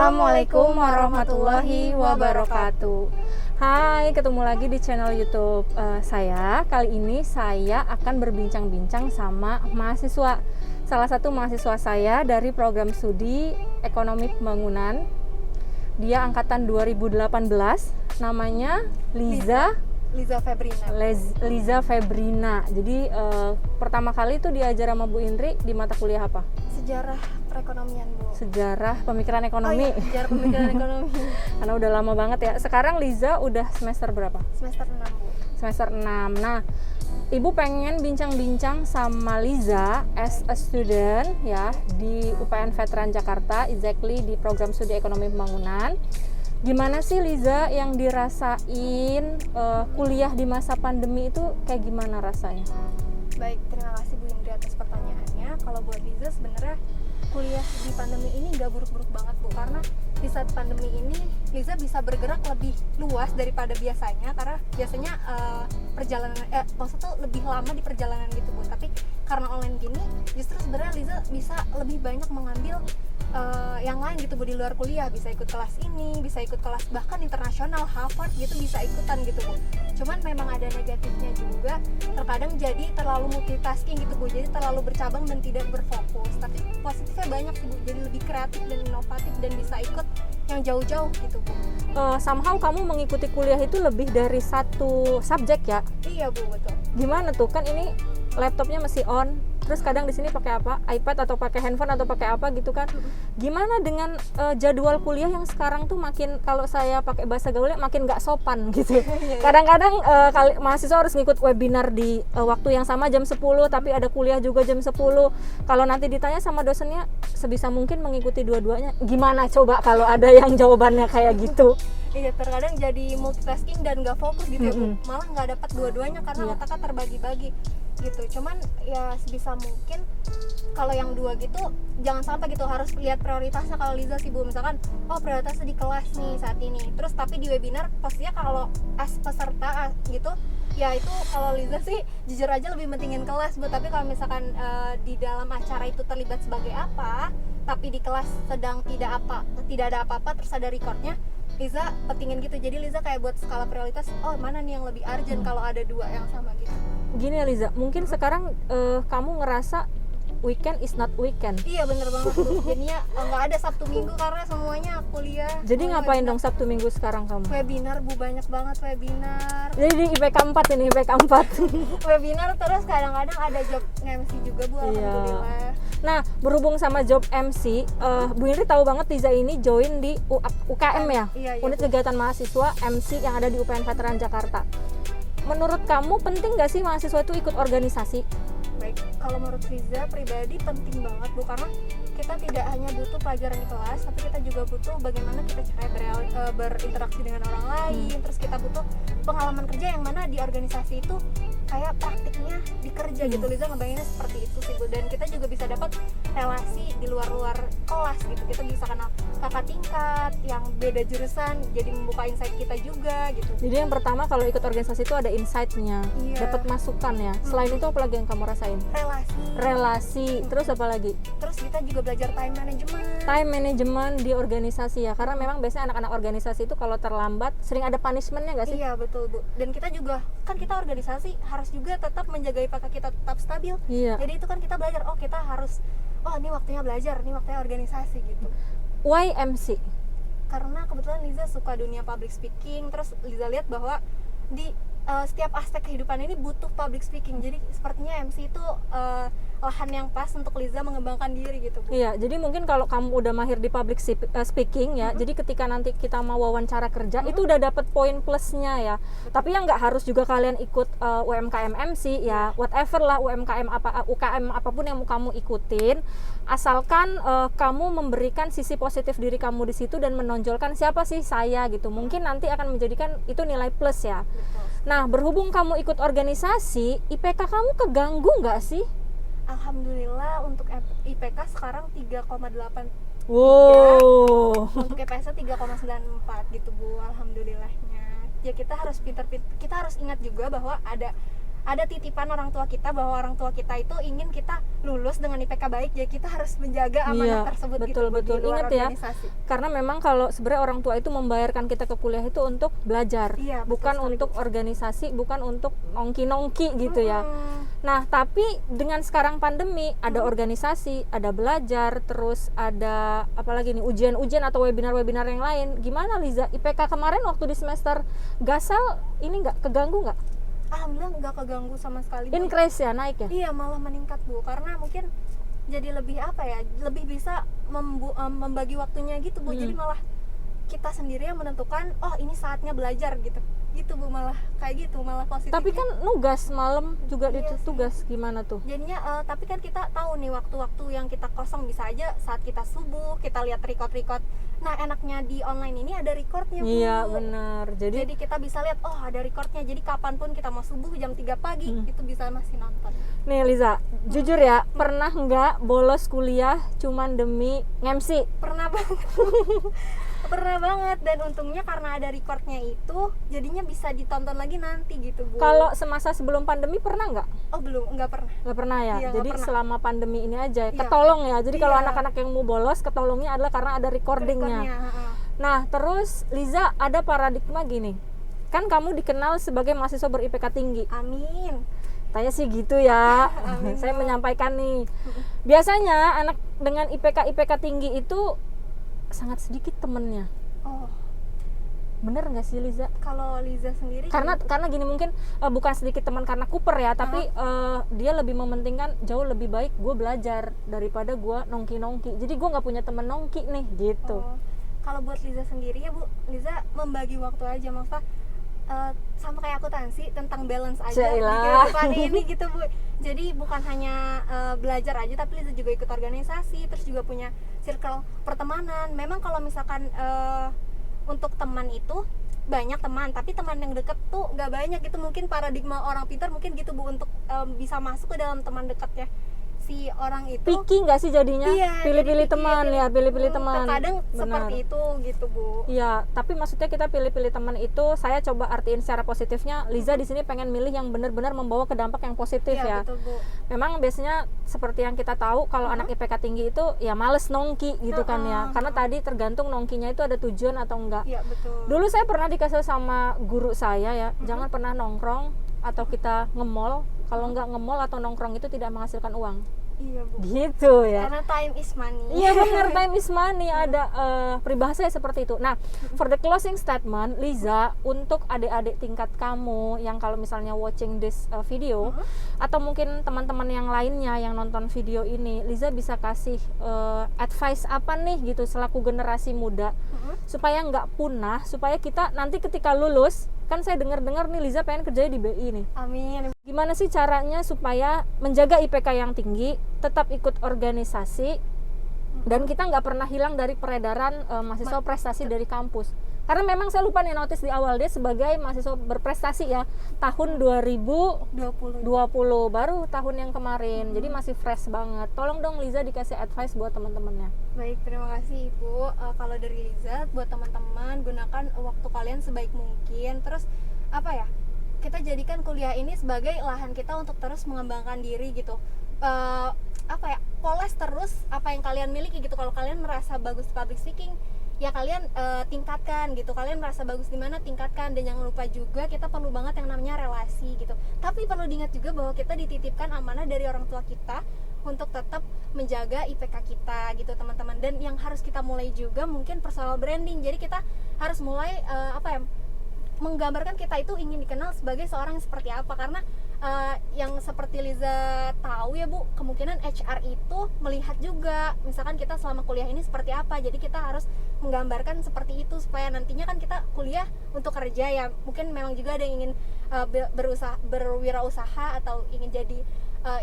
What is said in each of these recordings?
Assalamualaikum warahmatullahi wabarakatuh. Hai, ketemu lagi di channel YouTube saya. Kali ini saya akan berbincang-bincang sama mahasiswa. Salah satu mahasiswa saya dari program studi Ekonomi Pembangunan. Dia angkatan 2018, namanya Liza Febrina. Jadi pertama kali itu diajar sama Bu Indri di mata kuliah apa? Sejarah perekonomian, Bu. Sejarah pemikiran ekonomi. Sejarah pemikiran ekonomi. Karena udah lama banget ya. Sekarang Liza udah semester berapa? Semester 6, Bu. Semester 6. Nah, Ibu pengen bincang-bincang sama Liza as a student ya di UPN Veteran Jakarta, exactly di program studi Ekonomi Pembangunan. Gimana sih Liza yang dirasain kuliah di masa pandemi itu kayak gimana rasanya? Baik, terima kasih Bu Indri atas pertanyaannya. Kalau buat Liza sebenarnya kuliah di pandemi ini nggak buruk-buruk banget, Bu, karena di saat pandemi ini Liza bisa bergerak lebih luas daripada biasanya, karena biasanya perjalanan maksudnya lebih lama di perjalanan gitu, Bu. Tapi karena online gini, justru sebenarnya Liza bisa lebih banyak mengambil yang lain gitu, Bu, di luar kuliah. Bisa ikut kelas ini, bisa ikut kelas bahkan internasional, Harvard gitu, bisa ikutan gitu, Bu. Cuman memang ada negatifnya juga, terkadang jadi terlalu multitasking gitu, Bu, jadi terlalu bercabang dan tidak berfokus. Tapi positifnya banyak sih, Bu, jadi lebih kreatif dan inovatif dan bisa ikut yang jauh-jauh gitu, Bu. Somehow kamu mengikuti kuliah itu lebih dari satu subjek ya? Iya, Bu, betul. Gimana tuh? Kan ini laptopnya masih on, terus kadang di sini pakai apa? iPad atau pakai handphone atau pakai apa gitu kan? Gimana dengan jadwal kuliah yang sekarang tuh makin, kalau saya pakai bahasa gaulnya, makin nggak sopan gitu. Kadang-kadang mahasiswa harus ngikut webinar di waktu yang sama jam 10, tapi ada kuliah juga jam 10. Kalau nanti ditanya sama dosennya, sebisa mungkin mengikuti dua-duanya. Gimana coba kalau ada yang jawabannya kayak gitu? Iya, terkadang jadi multitasking dan nggak fokus gitu ya, Bu. Malah nggak dapat dua-duanya karena otaknya terbagi-bagi gitu. Cuman ya sebisa mungkin kalau yang dua gitu jangan sampai gitu, harus lihat prioritasnya. Kalau Liza sih, Bu, misalkan prioritasnya di kelas nih saat ini, terus tapi di webinar pastinya kalau as peserta gitu ya, itu kalau Liza sih jujur aja lebih mentingin kelas, Bu. Tapi kalau misalkan di dalam acara itu terlibat sebagai apa, tapi di kelas sedang tidak ada apa-apa, terus ada recordnya, Liza pentingin gitu. Jadi Liza kayak buat skala prioritas, mana nih yang lebih urgent kalau ada dua yang sama gitu. Gini ya Liza, mungkin sekarang kamu ngerasa weekend is not weekend. Iya, bener banget, Bu. Jadinya nggak ada Sabtu Minggu karena semuanya kuliah. Jadi ngapain dong Sabtu Minggu sekarang kamu? Webinar, Bu, banyak banget webinar. Jadi di IPK 4 ini, IPK 4. Webinar, terus kadang-kadang ada job MC juga, Bu, alhamdulillah. Nah, berhubung sama job MC, Bu Indri tahu banget Liza ini join di UKM ya? Iya, Unit Bu. Kegiatan Mahasiswa MC yang ada di UPN Veteran Jakarta. Menurut kamu penting nggak sih mahasiswa itu ikut organisasi? Baik, kalau menurut Liza pribadi penting banget, Bu, karena kita tidak hanya butuh pelajaran di kelas, tapi kita juga butuh bagaimana kita cara berinteraksi dengan orang lain. Terus kita butuh pengalaman kerja yang mana di organisasi itu kayak praktiknya di kerja gitu. Liza ngebayanginnya seperti itu sih, Bu. Dan kita juga bisa dapat relasi di luar kelas gitu. Kita bisa kenal kakak tingkat yang beda jurusan, jadi membuka insight kita juga gitu. Jadi yang pertama kalau ikut organisasi itu ada insight-nya, Iya. dapat masukan ya. Selain itu apa lagi yang kamu rasain? Relasi. Terus apa lagi? Terus kita juga belajar time management di organisasi ya, karena memang biasanya anak-anak organisasi itu kalau terlambat sering ada punishment-nya nggak sih? Iya, betul, Bu. Dan kita juga kan kita organisasi harus juga tetap menjaga IPK kita tetap stabil. Iya. Jadi itu kan kita belajar, kita harus ini waktunya belajar, ini waktunya organisasi gitu. Why MC? Karena kebetulan Liza suka dunia public speaking, terus Liza lihat bahwa di setiap aspek kehidupan ini butuh public speaking. Jadi sepertinya MC itu lahan yang pas untuk Liza mengembangkan diri gitu, Bu. Iya, jadi mungkin kalau kamu udah mahir di public speaking ya, jadi ketika nanti kita mau wawancara kerja itu udah dapet poin plusnya ya. Tapi yang nggak harus juga kalian ikut UMKM MC ya, whatever lah UKM apapun yang mau kamu ikutin, asalkan kamu memberikan sisi positif diri kamu di situ dan menonjolkan siapa sih saya gitu. Mungkin nanti akan menjadikan itu nilai plus ya. Betul. Nah, berhubung kamu ikut organisasi, IPK kamu keganggu nggak sih? Alhamdulillah untuk IPK sekarang 3,8. Wow. Untuk IPS 3,94 gitu, Bu. Alhamdulillahnya. Ya kita harus kita harus ingat juga bahwa ada ada titipan orang tua kita bahwa orang tua kita itu ingin kita lulus dengan IPK baik, jadi kita harus menjaga amanah tersebut betul, gitu betul. di luar Ingat ya, organisasi. karena memang kalau sebenarnya orang tua itu membayarkan kita ke kuliah itu untuk belajar, Iya, betul bukan sekali, untuk Bu. organisasi, bukan untuk nongki-nongki gitu ya. Nah, tapi dengan sekarang pandemi, ada organisasi, ada belajar, terus ada apalagi nih, ujian-ujian atau webinar-webinar yang lain. Gimana Liza? IPK kemarin waktu di semester gasal ini nggak keganggu nggak? Alhamdulillah nggak keganggu sama sekali, Bu. Increase ya, naik ya? Iya, malah meningkat, Bu, karena mungkin jadi lebih apa ya, lebih bisa membagi waktunya gitu, Bu. Jadi malah kita sendiri yang menentukan, oh ini saatnya belajar gitu Bu, malah kayak gitu, malah positif. Tapi kan nugas malam juga Iya sih. tugas gimana tuh? Jadinya tapi kan kita tahu nih waktu-waktu yang kita kosong, bisa aja saat kita subuh kita lihat record. Nah, enaknya di online ini ada recordnya, Bu. Iya benar. Jadi kita bisa lihat, oh ada recordnya, jadi kapanpun kita mau subuh jam 3 pagi itu bisa masih nonton. Nih Liza, jujur ya, pernah nggak bolos kuliah cuman demi nge-MC? Pernah banget. Pernah banget, dan untungnya karena ada recordnya itu jadinya bisa ditonton lagi nanti gitu, Bu. Kalau semasa sebelum pandemi pernah nggak? Oh belum, nggak pernah. Nggak pernah ya? Iya, Jadi nggak pernah. selama pandemi ini aja, Iya. ketolong ya. Jadi kalau Iya. anak-anak yang mau bolos, ketolongnya adalah karena ada recordingnya. Recordnya, Nah, terus Liza, ada paradigma gini. Kan kamu dikenal sebagai mahasiswa ber-IPK tinggi. Amin. Tanya sih gitu ya. Amin, Saya Bu. menyampaikan nih. Biasanya anak dengan IPK tinggi itu sangat sedikit temennya. Oh, Bener nggak sih Liza? kalau Liza sendiri Karena gini mungkin bukan sedikit teman karena Cooper ya, tapi dia lebih mementingkan jauh lebih baik gue belajar daripada gue nongki-nongki. Jadi gue nggak punya temen nongki nih gitu. Oh, kalau buat Liza sendiri ya, Bu, Liza membagi waktu aja, maksudnya sama kayak akuntansi, tentang balance aja di Cailah. kehidupan ini gitu, Bu. Jadi bukan hanya belajar aja, tapi Liza juga ikut organisasi, terus juga punya circle pertemanan. Memang kalau misalkan untuk teman itu banyak teman, tapi teman yang deket tuh nggak banyak gitu. Mungkin paradigma orang pintar mungkin gitu, Bu, untuk bisa masuk ke dalam teman dekatnya si orang itu. Picky nggak sih jadinya? Iya, Pilih-pilih jadi teman ya, pilih-pilih teman. Terkadang Benar. seperti itu gitu, Bu. Iya, tapi maksudnya kita pilih-pilih teman itu, saya coba artiin secara positifnya. Liza di sini pengen milih yang benar-benar membawa ke dampak yang positif Iya, ya. betul, Bu. Memang biasanya seperti yang kita tahu kalau anak IPK tinggi itu ya males nongki gitu kan ya. Karena tadi tergantung nongkinya itu ada tujuan atau enggak. Iya, betul. Dulu saya pernah dikasih sama guru saya ya, jangan pernah nongkrong atau kita nge-mall. Kalau nggak nge-mall atau nongkrong itu tidak menghasilkan uang. Iya, Bu. Gitu ya. Karena time is money. Iya benar, time is money, ada peribahasa seperti itu. Nah, for the closing statement, Liza, untuk adik-adik tingkat kamu yang kalau misalnya watching this video atau mungkin teman-teman yang lainnya yang nonton video ini, Liza bisa kasih advice apa nih gitu selaku generasi muda supaya nggak punah, supaya kita nanti ketika lulus, kan saya dengar-dengar nih Liza pengen kerja di BI nih. Amin. Gimana sih caranya supaya menjaga IPK yang tinggi, tetap ikut organisasi, dan kita nggak pernah hilang dari peredaran mahasiswa prestasi dari kampus? Karena memang saya lupa nih notice di awal, dia sebagai mahasiswa berprestasi ya tahun 2020 20. baru tahun yang kemarin, jadi masih fresh banget. Tolong dong Liza dikasih advice buat teman-temannya. Baik, terima kasih, Ibu. Kalau dari Liza, buat teman-teman, gunakan waktu kalian sebaik mungkin. Terus apa ya? Kita jadikan kuliah ini sebagai lahan kita untuk terus mengembangkan diri gitu. Apa ya? Poles terus apa yang kalian miliki gitu. Kalau kalian merasa bagus public speaking, ya kalian tingkatkan gitu. Kalian merasa bagus di mana, tingkatkan. Dan jangan lupa juga kita perlu banget yang namanya relasi gitu. Tapi perlu diingat juga bahwa kita dititipkan amanah dari orang tua kita untuk tetap menjaga IPK kita gitu, teman-teman. Dan yang harus kita mulai juga mungkin personal branding. Jadi kita harus mulai menggambarkan kita itu ingin dikenal sebagai seorang yang seperti apa. Karena yang seperti Liza tahu ya, Bu, kemungkinan HR itu melihat juga misalkan kita selama kuliah ini seperti apa. Jadi kita harus menggambarkan seperti itu supaya nantinya kan kita kuliah untuk kerja ya. Mungkin memang juga ada yang ingin berwirausaha atau ingin jadi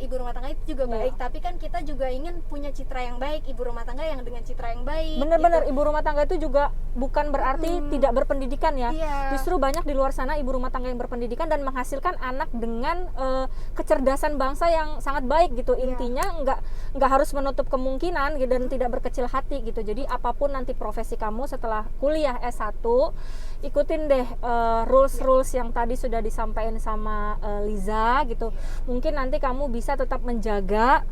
ibu rumah tangga itu juga Iya. baik, tapi kan kita juga ingin punya citra yang baik, ibu rumah tangga yang dengan citra yang baik. Bener-bener gitu. ibu rumah tangga itu juga bukan berarti tidak berpendidikan ya. Iya. Justru banyak di luar sana ibu rumah tangga yang berpendidikan dan menghasilkan anak dengan kecerdasan bangsa yang sangat baik gitu. Iya. Intinya nggak harus menutup kemungkinan gitu, dan tidak berkecil hati gitu. Jadi apapun nanti profesi kamu setelah kuliah S1, ikutin deh rules yang tadi sudah disampaikan sama Liza gitu. Mungkin nanti kamu bisa tetap menjaga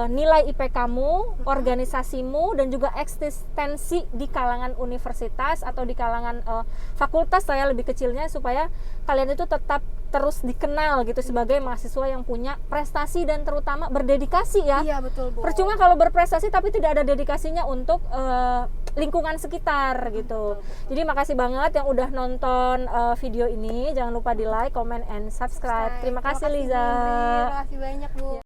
nilai IP kamu, organisasimu, dan juga eksistensi di kalangan universitas atau di kalangan fakultas saya lebih kecilnya, supaya kalian itu tetap terus dikenal gitu sebagai mahasiswa yang punya prestasi dan terutama berdedikasi ya. Iya betul Bu. Percuma kalau berprestasi tapi tidak ada dedikasinya untuk lingkungan sekitar gitu. Jadi makasih banget yang udah nonton video ini. Jangan lupa di like, comment, and subscribe. Terima kasih Bu Liza. Indri. Terima kasih banyak Bu.